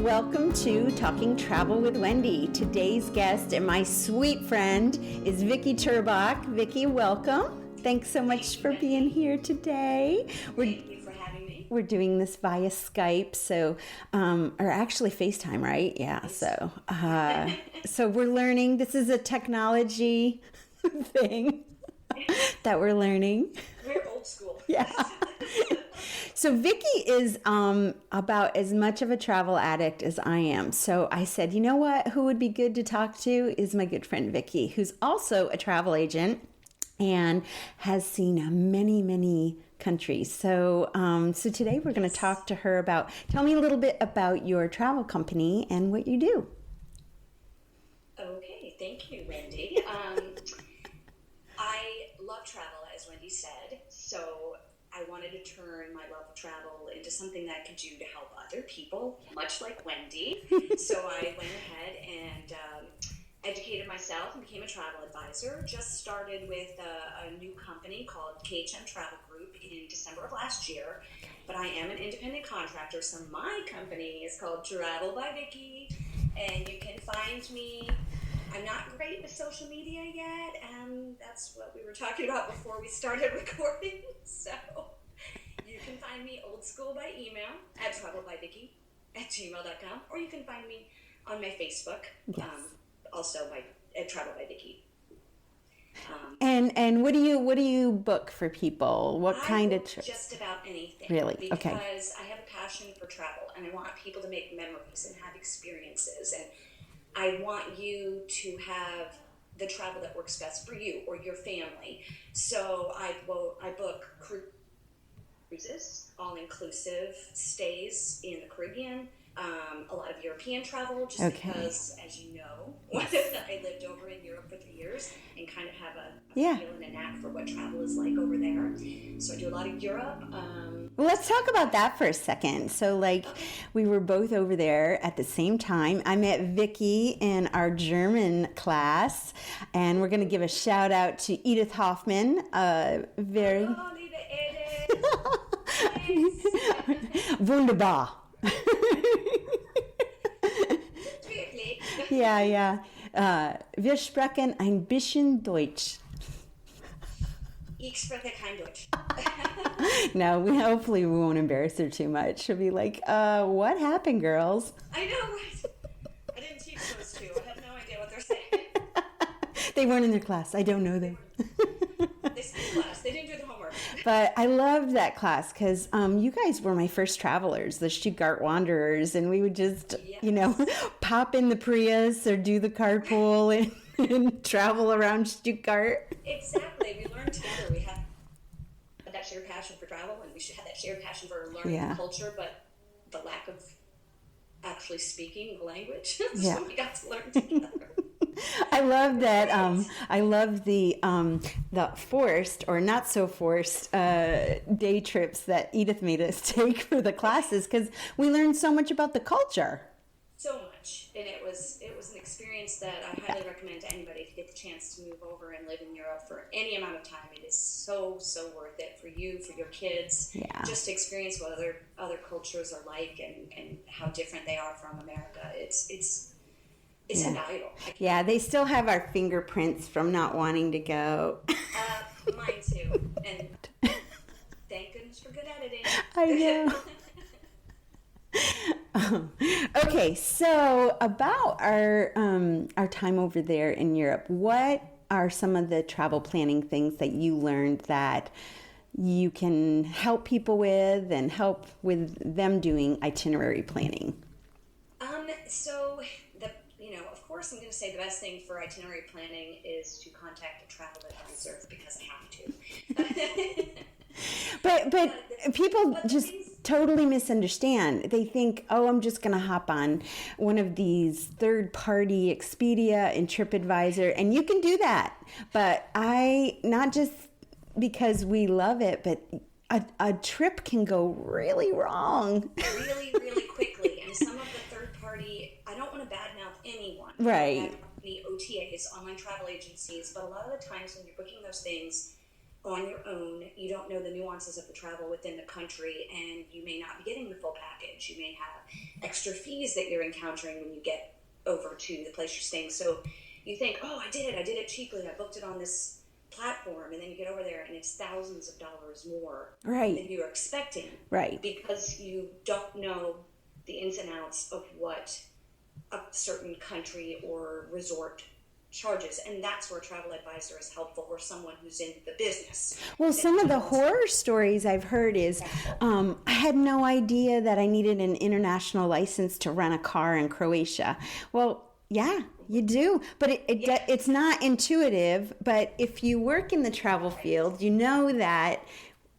welcome to Talking Travel with Wendy. Today's guest and my sweet friend is Vicky Turbak. Vicky, welcome. Thanks so much for being here today. Thank you for having me. We're doing this via Skype, or actually FaceTime, right? Yeah. So we're learning. This is a technology thing that we're learning. We're old school. Yeah. So Vicky is about as much of a travel addict as I am. So I said, you know what? Who would be good to talk to is my good friend Vicky, who's also a travel agent and has seen many, many countries. So today we're going to talk to her about, tell me a little bit about your travel company and what you do. Okay, thank you, Wendy. I love travel, as Wendy said, so I wanted to turn my love of travel into something that I could do to help other people, much like Wendy. So I went ahead and educated myself and became a travel advisor. Just started with a new company called KHM Travel Group in December of last year. But I am an independent contractor, so my company is called TravelbyVicky, and you can find me. I'm not great with social media yet, and that's what we were talking about before we started recording. So you can find me old school by email at TravelbyVicky@gmail.com, or you can find me on my Facebook, also at TravelbyVicky. And what do you book for people? What kind of trips? Just about anything. Really? Because Okay. I have a passion for travel, and I want people to make memories and have experiences, and I want you to have the travel that works best for you or your family. So I book cruises, all-inclusive stays in the Caribbean, a lot of European travel, just because, as you know, I lived over in Europe for 3 years and kind of have a feel and a knack for what travel is like over there. So I do a lot of Europe. Well, let's talk about that for a second. So, we were both over there at the same time. I met Vicky in our German class, and we're going to give a shout out to Edith Hoffman. Hallo, liebe Edith. Wunderbar. Wirklich? Ja. Wir sprechen ein bisschen Deutsch. Ich spreche kein Deutsch. No, hopefully we won't embarrass her too much. She'll be like, what happened, girls? I know, right? I didn't teach those two. I have no idea what they're saying. They weren't in their class. I don't know them. They skipped class. They didn't do the homework. But I loved that class because you guys were my first travelers, the Stuttgart Wanderers, and we would just, pop in the Prius or do the carpool and travel around Stuttgart. Exactly. We learned together. We had that shared passion for travel, and we should have that shared passion for learning the culture, but the lack of actually speaking the language. So we got to learn together. I love that. I love the forced or not so forced day trips that Edith made us take for the classes because we learned so much about the culture. So much, and it was an experience that I highly recommend to anybody if you get the chance to move over and live in Europe for any amount of time. It is so worth it for you, for your kids. Yeah. Just to experience what other cultures are like and how different they are from America. It's invaluable. Yeah, they still have our fingerprints from not wanting to go. Mine too. And thank goodness for good editing. I know. Okay, so about our time over there in Europe, what are some of the travel planning things that you learned that you can help people with and help with them doing itinerary planning? Of course, I'm going to say the best thing for itinerary planning is to contact a travel advisor because I have to. But people just totally misunderstand. They think, I'm just going to hop on one of these third-party Expedia and TripAdvisor, and you can do that. But not just because we love it, but a trip can go really wrong. Really, really quickly. And some of the third-party, I don't want to badmouth anyone. Right. The OTAs, online travel agencies, but a lot of the times when you're booking those things, on your own. You don't know the nuances of the travel within the country, and you may not be getting the full package. You may have extra fees that you're encountering when you get over to the place you're staying. So you think, oh, I did it cheaply. I booked it on this platform, and then you get over there and it's thousands of dollars more than you were expecting. Right. Because you don't know the ins and outs of what a certain country or resort charges, and that's where a travel advisor is helpful, or someone who's in the business. Well, some of the horror stories I've heard is I had no idea that I needed an international license to rent a car in Croatia. Well, yeah, you do, but it's not intuitive. But if you work in the travel field, you know that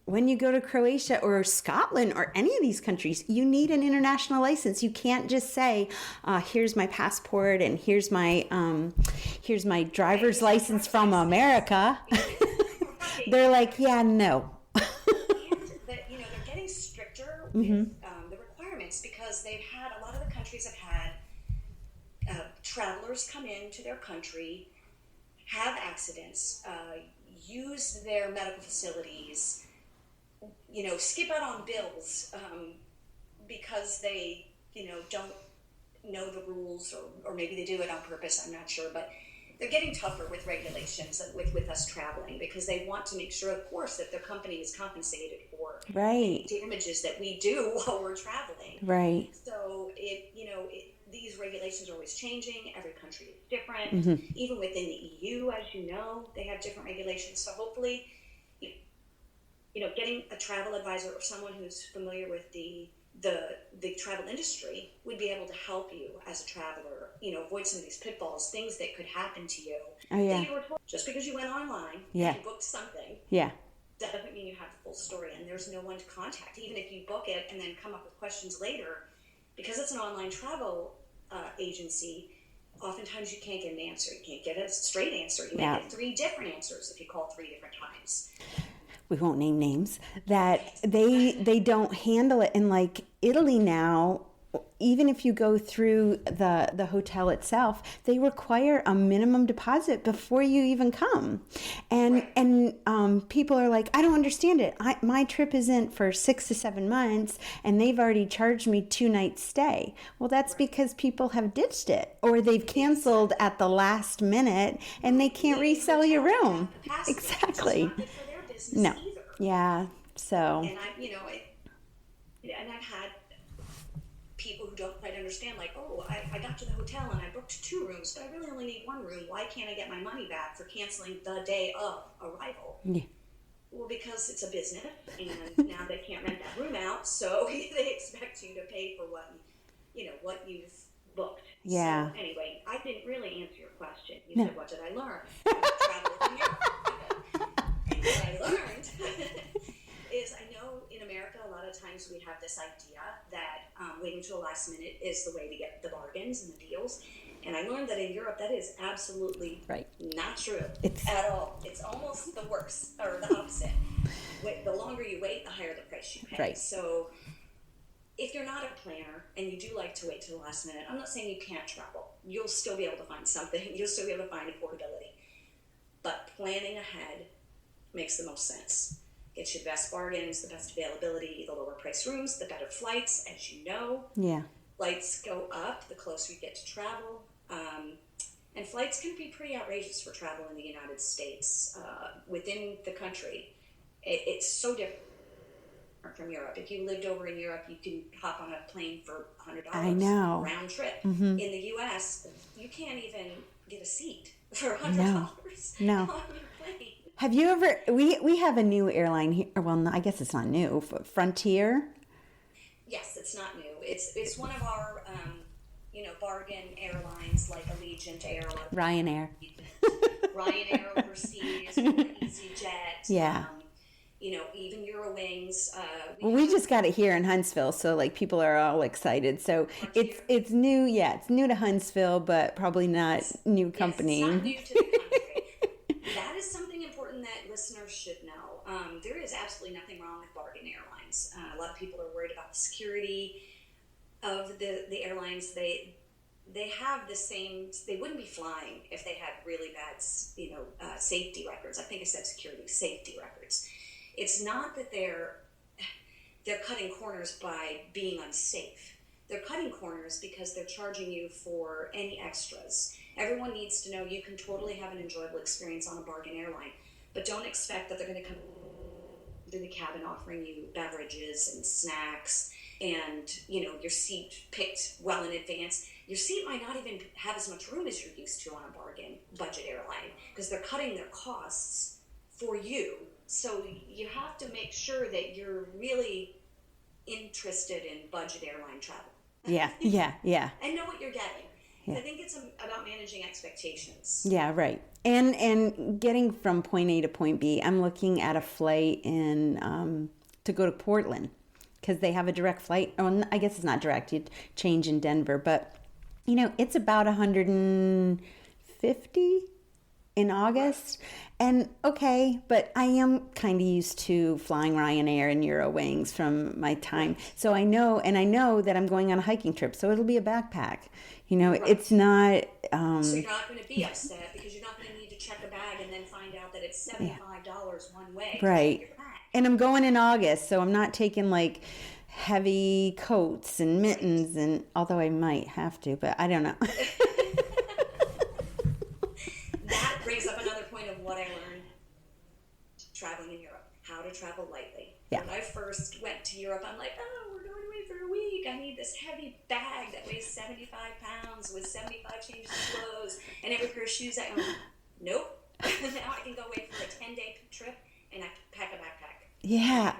when you go to Croatia or Scotland or any of these countries, you need an international license. You can't just say, here's my passport and here's my driver's license from America. They're like, yeah, no. And they're getting stricter with the requirements, because a lot of the countries have had travelers come into their country, have accidents, use their medical facilities, skip out on bills because they, don't know the rules, or maybe they do it on purpose, I'm not sure, but they're getting tougher with regulations with us traveling, because they want to make sure, of course, that their company is compensated for the damages that we do while we're traveling. Right. So these regulations are always changing. Every country is different. Even within the EU, as you know, they have different regulations. So hopefully, getting a travel advisor or someone who's familiar with the travel industry would be able to help you as a traveler, avoid some of these pitfalls, things that could happen to you. Oh, yeah. That you were told. Just because you went online and you booked something, that doesn't mean you have the full story, and there's no one to contact. Even if you book it and then come up with questions later, because it's an online travel agency, oftentimes you can't get an answer. You can't get a straight answer. You may get 3 different answers if you call 3 different times. We won't name names, that they don't handle it. And like Italy now, even if you go through the hotel itself, they require a minimum deposit before you even come. And people are like, I don't understand it. My trip isn't for 6 to 7 months and they've already charged me 2 nights stay. Well, that's because people have ditched it, or they've canceled at the last minute and they can't resell your room. Exactly. No. Either. Yeah. So. And I've had people who don't quite understand, like, oh, I got to the hotel and I booked 2 rooms, but I really only need 1 room. Why can't I get my money back for canceling the day of arrival? Yeah. Well, because it's a business, and now they can't rent that room out, so they expect you to pay for what you've booked. Yeah. So anyway, I didn't really answer your question. You said, what did I learn? Travel in Europe. And what I learned is, I know in America a lot of times we have this idea that waiting till the last minute is the way to get the bargains and the deals. And I learned that in Europe that is absolutely not true at all. It's almost the worst, or the opposite. The longer you wait, the higher the price you pay. Right. So if you're not a planner and you do like to wait till the last minute, I'm not saying you can't travel. You'll still be able to find something. You'll still be able to find affordability. But planning ahead makes the most sense. Gets you the best bargains, the best availability, the lower price rooms, the better flights, as you know. Yeah. Flights go up the closer you get to travel. And flights can be pretty outrageous for travel in the United States. Within the country, it's so different from Europe. If you lived over in Europe, you can hop on a plane for $100 I know. round trip. In the U.S., you can't even get a seat for $100 no. on your plane. Have you ever, we have a new airline here, well, I guess it's not new, Frontier? Yes, it's not new. It's one of our, bargain airlines, like Allegiant Air. Ryanair. Ryanair overseas, EasyJet. Yeah. Even Eurowings. We just got it here in Huntsville, so like people are all excited. So it's new, it's new to Huntsville, but probably not new company. Yes, it's not new to the country. That is something important that listeners should know. There is absolutely nothing wrong with bargain airlines. A lot of people are worried about the security of the airlines. they have the same, they wouldn't be flying if they had really bad, safety records. I think I said security, safety records. It's not that they're cutting corners by being unsafe. They're cutting corners because they're charging you for any extras. Everyone needs to know you can totally have an enjoyable experience on a bargain airline, but don't expect that they're going to come to the cabin offering you beverages and snacks and, your seat picked well in advance. Your seat might not even have as much room as you're used to on a bargain budget airline because they're cutting their costs for you. So you have to make sure that you're really interested in budget airline travel. Yeah. And know what you're getting. Yeah. I think it's about managing expectations. Yeah, right. And getting from point A to point B. I'm looking at a flight to go to Portland because they have a direct flight. Oh, I guess it's not direct. You change in Denver, but it's about 150 in August. And okay, but I am kind of used to flying Ryanair and Eurowings from my time. So I know that I'm going on a hiking trip. So it'll be a backpack. Right. It's not... so you're not going to be upset because you're not going to need to check a bag and then find out that it's $75 one way. Right. And I'm going in August, so I'm not taking like heavy coats and mittens, and although I might have to, but I don't know. That brings up another point of what I learned traveling in Europe, how to travel lightly. Yeah. When I first went to Europe, I'm like, we're going away for a week. I need this heavy bag that weighs 75 pounds with 75 changes of clothes and every pair of shoes I own. Nope. Now I can go away for a 10-day trip and I can pack a backpack. Yeah.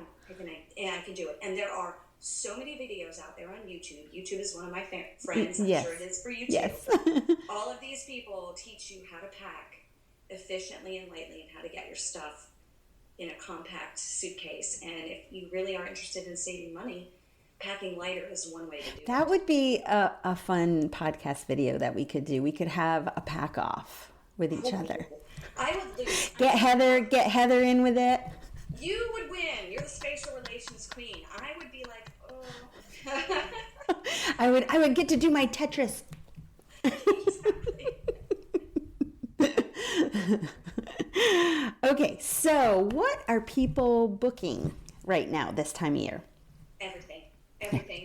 And I can do it. And there are so many videos out there on YouTube. YouTube is one of my friends. I'm sure it is for you too. Yes. All of these people teach you how to pack efficiently and lightly and how to get your stuff in a compact suitcase. And if you really are interested in saving money, packing lighter is one way to do it. That would be a fun podcast video that we could do. We could have a pack off with each other. I would lose. Get Heather in with it. You would win. You're the spatial relations queen. I would be like, I would get to do my Tetris. Exactly. Okay, so what are people booking right now this time of year? Everything.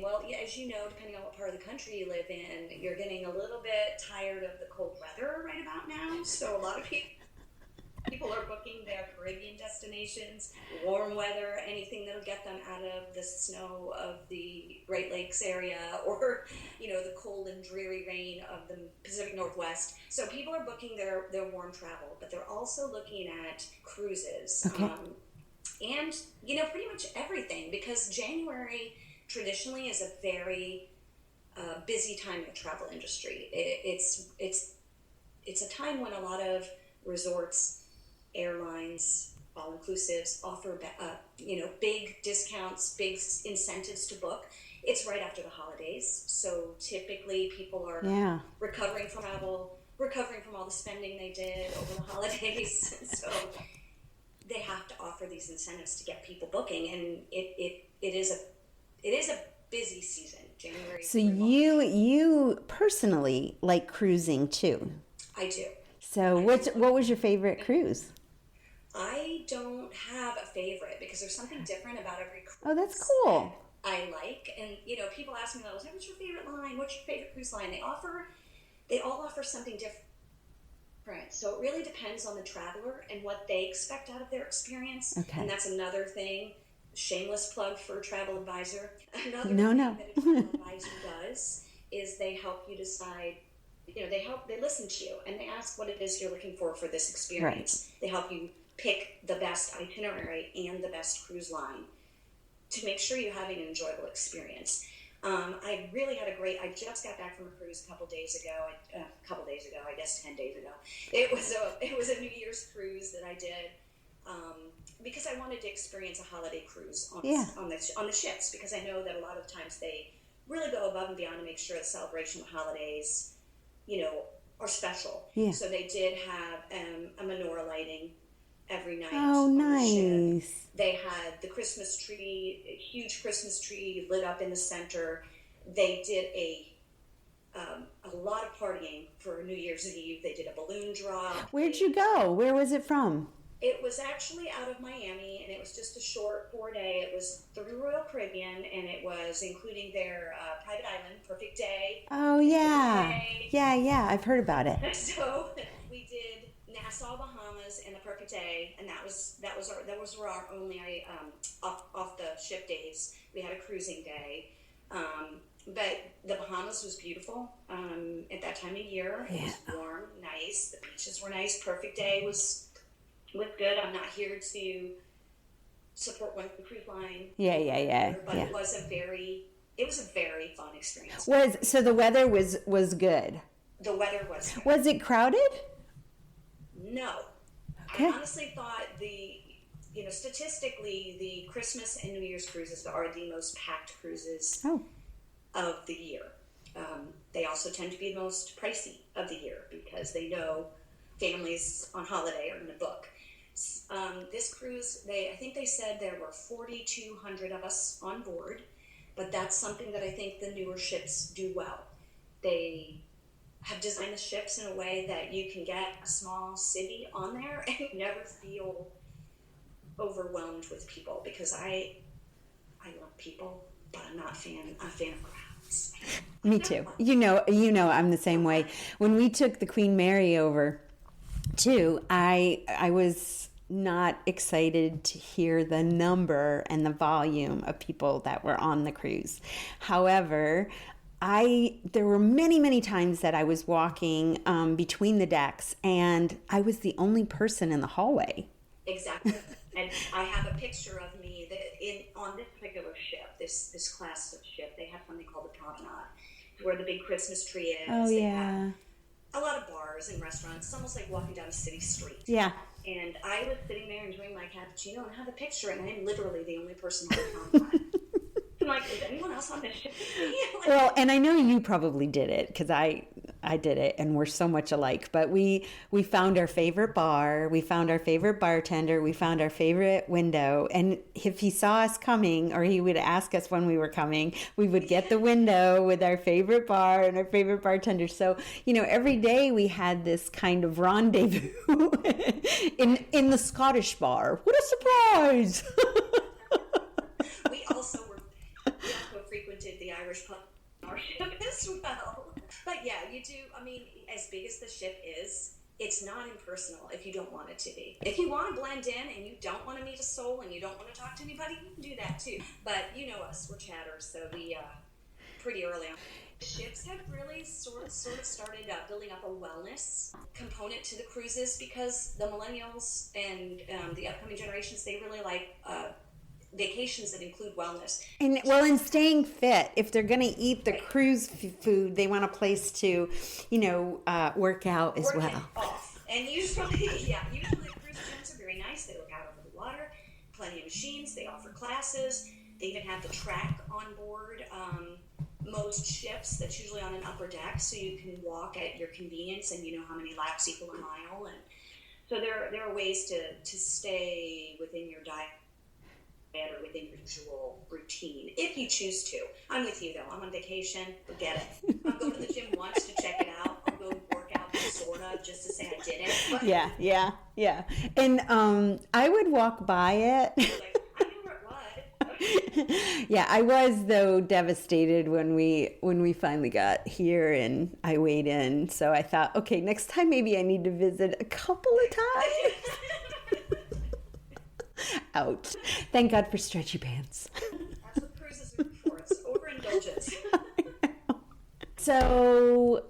Well, as you know, depending on what part of the country you live in, you're getting a little bit tired of the cold weather right about now. So a lot of people are booking their Caribbean destinations, warm weather, anything that'll get them out of the snow of the Great Lakes area or, the cold and dreary rain of the Pacific Northwest. So people are booking their warm travel, but they're also looking at cruises. Okay. And, pretty much everything, because January traditionally is a very busy time in the travel industry. It's a time when a lot of resorts, airlines, all-inclusives offer, big discounts, big incentives to book. It's right after the holidays, so typically people are recovering from all the spending they did over the holidays. So they have to offer these incentives to get people booking, and it is a busy season, January. So you personally like cruising too? I do. So what was your favorite cruise? I don't have a favorite because there's something different about every cruise. Oh, that's cool. I like, and people ask me all the time, what's your favorite line? What's your favorite cruise line? They all offer something different. So it really depends on the traveler and what they expect out of their experience. Okay. And that's another thing. Shameless plug for a travel advisor. Another thing that a travel advisor does is they help you decide. They listen to you and they ask what it is you're looking for this experience. Right. They help you pick the best itinerary and the best cruise line to make sure you're having an enjoyable experience. I really had I just got back from a cruise a couple days ago, I guess 10 days ago. It was a New Year's cruise that I did because I wanted to experience a holiday cruise on the ships, because I know that a lot of times they really go above and beyond to make sure the celebration of the holidays are special. Yeah. So they did have a menorah lighting every night. Oh, nice. The ship. They had the Christmas tree, a huge Christmas tree lit up in the center. They did a a lot of partying for New Year's Eve. They did a balloon drop. Where'd you go? Where was it from? It was actually out of Miami, and it was just a short 4-day. It was through Royal Caribbean, and it was including their private island, Perfect Day. Oh, yeah. Yeah, I've heard about it. So we did Nassau, Bahamas, and the Perfect Day, and that was our only off the ship days. We had a cruising day. But the Bahamas was beautiful at that time of year. It was warm, nice. The beaches were nice. Perfect Day was good. I'm not here to support one cruise line. Yeah. But it was a very fun experience. So the weather was good. The weather was good. Was it crowded? No. Okay. I honestly thought statistically, the Christmas and New Year's cruises are the most packed cruises of the year. They also tend to be the most pricey of the year because they know families on holiday are going to book. This cruise, I think they said there were 4,200 of us on board, but that's something that I think the newer ships do well. They have designed the ships in a way that you can get a small city on there and never feel overwhelmed with people, because I love people, but I'm not a fan of crowds. Me too. You know, I'm the same way. When we took the Queen Mary over too, I was not excited to hear the number and the volume of people that were on the cruise. However, there were many times that I was walking between the decks, and I was the only person in the hallway. Exactly. And I have a picture of me on this particular ship, this class of ship. They have something called the Promenade, where the big Christmas tree is. Oh, they yeah. have a lot of bars and restaurants. It's almost like walking down a city street. Yeah. And I was sitting there enjoying my cappuccino, and I have a picture, and I'm literally the only person on the Promenade. I'm like, is anyone else on this ship? Well, and I know you probably did it, because I did it, and we're so much alike. But we found our favorite bar, we found our favorite bartender, we found our favorite window. And if he saw us coming, or he would ask us when we were coming, we would get the window with our favorite bar and our favorite bartender. So, every day we had this kind of rendezvous in the Scottish bar. What a surprise! We also frequented the Irish pub on our ship as well. But yeah, you do. I mean, as big as the ship is, it's not impersonal if you don't want it to be. If you want to blend in and you don't want to meet a soul and you don't want to talk to anybody, you can do that too. But you know us, we're chatters, so we pretty early on. Ships have really sort of started building up a wellness component to the cruises, because the millennials and the upcoming generations, they really like vacations that include wellness. And staying fit. If they're going to eat the cruise food, they want a place to, work out as well. Off. And usually the cruise gyms are very nice. They look out over the water, plenty of machines. They offer classes. They even have the track on board. Most ships, that's usually on an upper deck, so you can walk at your convenience, and you know how many laps equal a mile. And so there are ways to stay within your diet or within your usual routine, if you choose to. I'm with you though. I'm on vacation. Forget it. I'll go to the gym once to check it out. I'll go work out sort of just to say I did it. But yeah. And I would walk by it. Like, I knew where it was. Yeah, I was though devastated when we finally got here and I weighed in. So I thought, okay, next time maybe I need to visit a couple of times. Out. Thank God for stretchy pants. That's what cruises are for. It's overindulgence. So,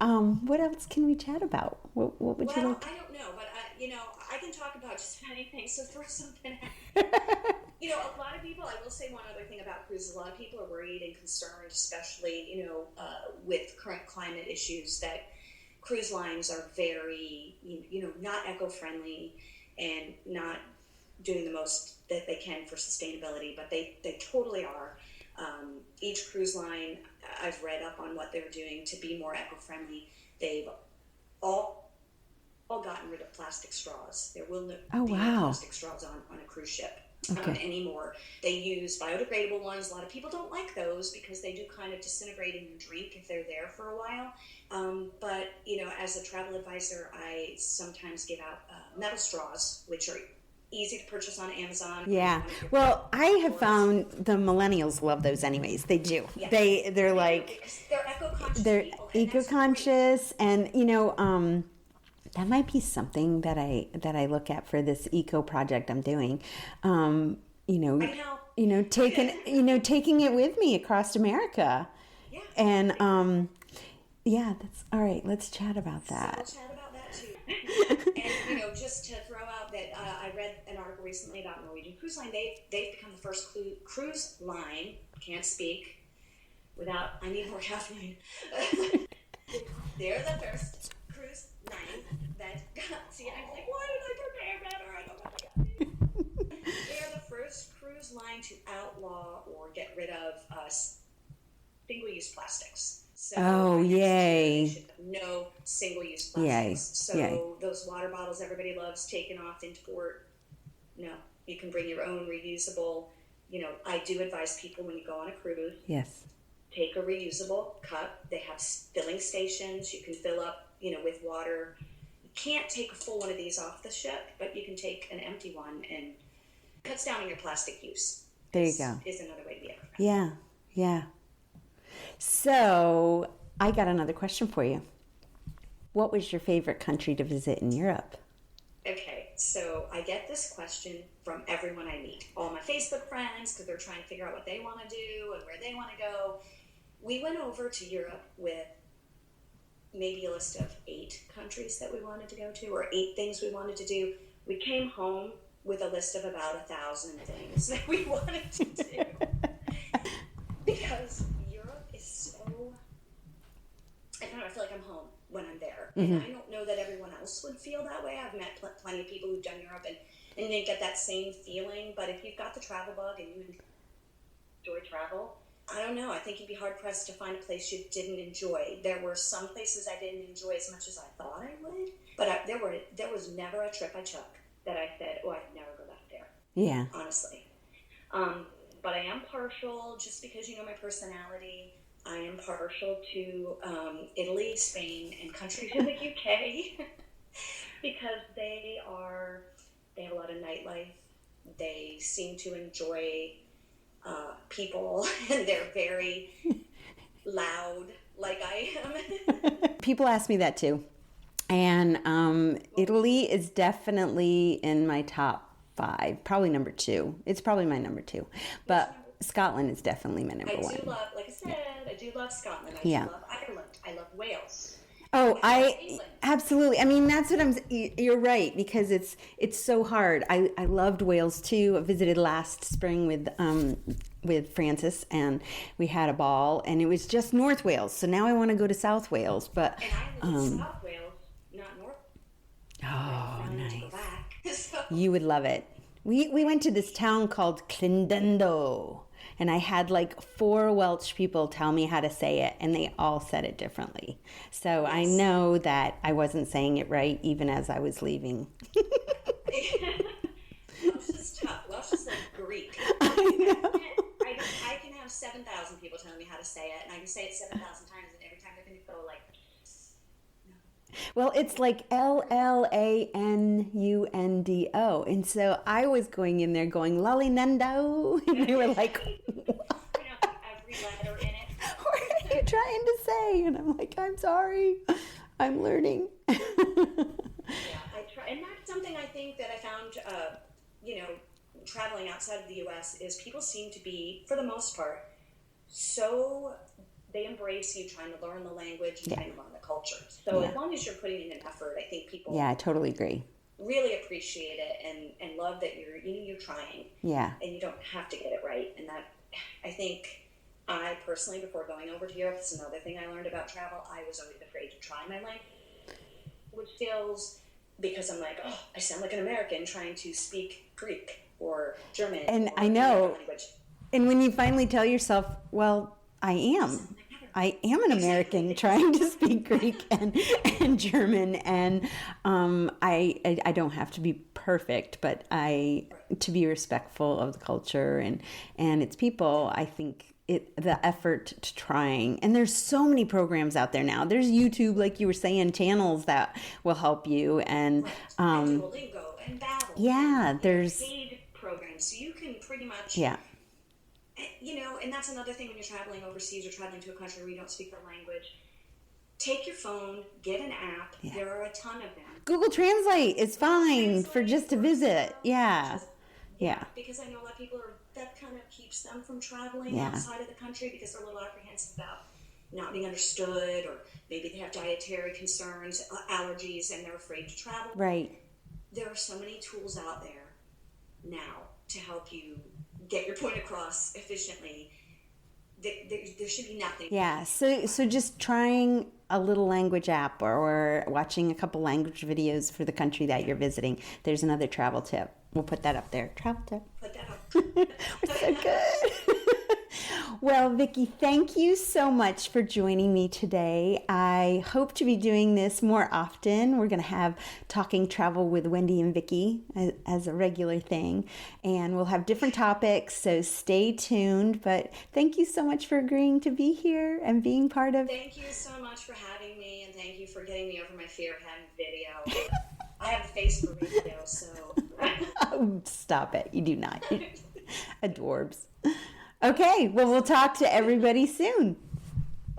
what else can we chat about? What would you like? I don't know, but I can talk about just anything. So throw something out. A lot of people. I will say one other thing about cruises. A lot of people are worried and concerned, especially with current climate issues, that cruise lines are very not eco-friendly and not doing the most that they can for sustainability, but they totally are. Each cruise line, I've read up on what they're doing to be more eco-friendly. They've all gotten rid of plastic straws. There will be no plastic straws on a cruise ship. anymore. They use biodegradable ones. A lot of people don't like those because they do kind of disintegrate in your drink if they're there for a while. But, as a travel advisor, I sometimes give out metal straws, which are easy to purchase on Amazon. Yeah. Well, I have found the millennials love those anyways. They do. Yeah. They're like, they're eco-conscious they're people. eco-conscious, and that might be something that I look at for this eco project I'm doing. Taking it with me across America. Yeah. And that's all right. Let's chat about that. So we'll chat about that too. And just to throw out that I read an article recently about Norwegian Cruise Line. They've become the first cruise line. Can't speak without. I need more caffeine. They're the first cruise line that got. See, I'm like, why did I prepare better? I don't know what I got. They're the first cruise line to outlaw or get rid of single-use plastics. So yay! No single-use plastics. So those water bottles everybody loves taking off into port. No, you can bring your own reusable. I do advise people when you go on a cruise. Yes. Take a reusable cup. They have filling stations. You can fill up, with water. You can't take a full one of these off the ship, but you can take an empty one, and it cuts down on your plastic use. There you go. Is another way to be eco-friendly. Yeah. So I got another question for you. What was your favorite country to visit in Europe? Okay, so I get this question from everyone I meet. All my Facebook friends, because they're trying to figure out what they want to do and where they want to go. We went over to Europe with maybe a list of 8 countries that we wanted to go to, or 8 things we wanted to do. We came home with a list of about 1,000 things that we wanted to do. Because Europe is so, I don't know, I feel like I'm home when I'm there. Mm-hmm. And I don't know that everyone else would feel that way. I've met plenty of people who've done Europe and they get that same feeling. But if you've got the travel bug and you enjoy travel, I don't know. I think you'd be hard-pressed to find a place you didn't enjoy. There were some places I didn't enjoy as much as I thought I would. But there was never a trip I took that I said, I'd never go back there. Yeah. Honestly. But I am partial, just because my personality, I am partial to Italy, Spain, and countries in the UK because they have a lot of nightlife. They seem to enjoy people, and they're very loud, like I am. People ask me that too. And Italy is definitely in my top 5, probably number 2. It's probably my number 2, but Scotland is definitely my number 1. I do love, like I said, I do love Scotland. I do love Ireland. I love Wales. Oh, absolutely. I mean, that's what you're right, because it's so hard. I loved Wales too. I visited last spring with Francis, and we had a ball, and it was just North Wales. So now I want to go to South Wales, but and I live in South Wales, not North. Oh, nice. So. You would love it. We went to this town called Clydendo, and I had like 4 Welsh people tell me how to say it, and they all said it differently. So yes. I know that I wasn't saying it right even as I was leaving. Welsh is tough. Welsh is like Greek. I know. I can have 7,000 people telling me how to say it, and I can say it 7,000 times, and every time they're going to go like, well, it's like Llanundo, and so I was going in there going Lalinendo, and they were like, every letter in it. What are you trying to say? And I'm like, I'm sorry, I'm learning. Yeah, I try, and that's something I think that I found, traveling outside of the U.S. is people seem to be, for the most part, so. They embrace you trying to learn the language and trying to learn the culture. So as long as you're putting in an effort, I think people I totally agree. Really appreciate it and love that you're trying. Yeah. And you don't have to get it right. And that, I think, I personally, before going over to Europe, it's another thing I learned about travel. I was always afraid to try my language skills because I'm like, I sound like an American trying to speak Greek or German. And or I know. Language. And when you finally tell yourself, well, I am. I am an American trying to speak Greek and German, and I don't have to be perfect, but to be respectful of the culture and its people. I think the effort to trying, and there's so many programs out there now. There's YouTube, like you were saying, channels that will help you, and and Duolingo and Babbel. Yeah, and, there's paid programs, so you can pretty much and that's another thing when you're traveling overseas or traveling to a country where you don't speak the language. Take your phone, get an app. Yeah. There are a ton of them. Google Translate is fine for just to visit. Yeah. Because I know a lot of people that kind of keeps them from traveling outside of the country because they're a little apprehensive about not being understood, or maybe they have dietary concerns, allergies, and they're afraid to travel. Right. There are so many tools out there now to help you get your point across efficiently. There should be nothing. Yeah, so just trying a little language app or watching a couple language videos for the country that you're visiting. There's another travel tip. We'll put that up there. Travel tip. Put that up. We're so good. Well, Vicky, thank you so much for joining me today. I hope to be doing this more often. We're going to have Talking Travel with Wendy and Vicky as a regular thing, and we'll have different topics, so stay tuned. But thank you so much for agreeing to be here and being part of... Thank you so much for having me, and thank you for getting me over my fear of having video. I have a face for radio, so... Oh, stop it. You do not. Adorbs. Okay, well, we'll talk to everybody soon.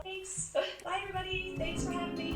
Thanks. Bye, everybody. Thanks for having me.